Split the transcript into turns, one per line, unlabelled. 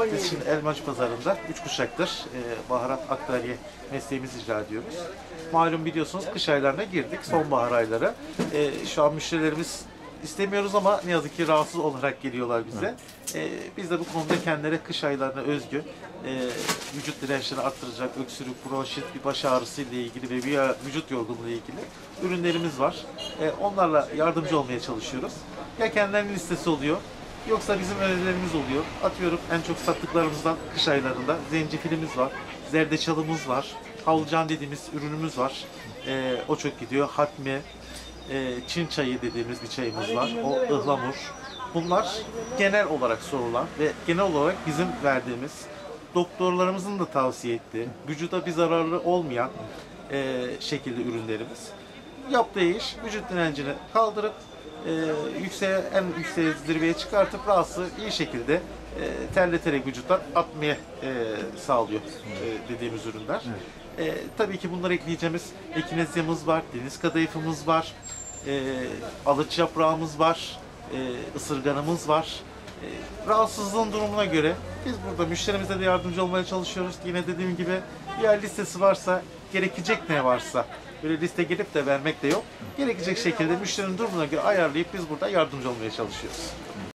Biz şimdi Elmancı Pazarı'nda 3 kuşaktır baharat aktarye mesleğimizi icra ediyoruz. Malum biliyorsunuz kış aylarına girdik, sonbahar ayları. Şu an müşterilerimiz istemiyoruz ama ne yazık ki rahatsız olarak geliyorlar bize. Biz de bu konuda kendileri kış aylarına özgü vücut dirençlerini arttıracak öksürük, bronşit, bir baş ağrısı ile ilgili ve bir vücut yorgunluğu ile ilgili ürünlerimiz var. Onlarla yardımcı olmaya çalışıyoruz. Ya kendilerinin listesi oluyor, yoksa bizim önerilerimiz oluyor. Atıyorum en çok sattıklarımızdan kış aylarında zencefilimiz var, zerdeçalımız var, havlucan dediğimiz ürünümüz var. O çok gidiyor. Hatmi, Çin çayı dediğimiz bir çayımız var. O ıhlamur. Bunlar genel olarak sorulan ve genel olarak bizim verdiğimiz, doktorlarımızın da tavsiye ettiği, vücuda bir zararlı olmayan şekilde ürünlerimiz. Yaptığı iş vücut direncini kaldırıp en yükseğe zirveye çıkartıp rahatsız iyi şekilde terleterek vücuttan atmaya sağlıyor dediğimiz ürünler. Tabii ki bunları ekleyeceğimiz ekinezyamız var, deniz kadayıfımız var, alıç yaprağımız var, ısırganımız var. Rahatsızlığın durumuna göre biz burada müşterimize de yardımcı olmaya çalışıyoruz. Yine dediğim gibi bir listesi varsa, gerekecek ne varsa, böyle liste gelip de vermek de yok. Gerekecek şekilde müşterinin durumuna göre ayarlayıp biz burada yardımcı olmaya çalışıyoruz.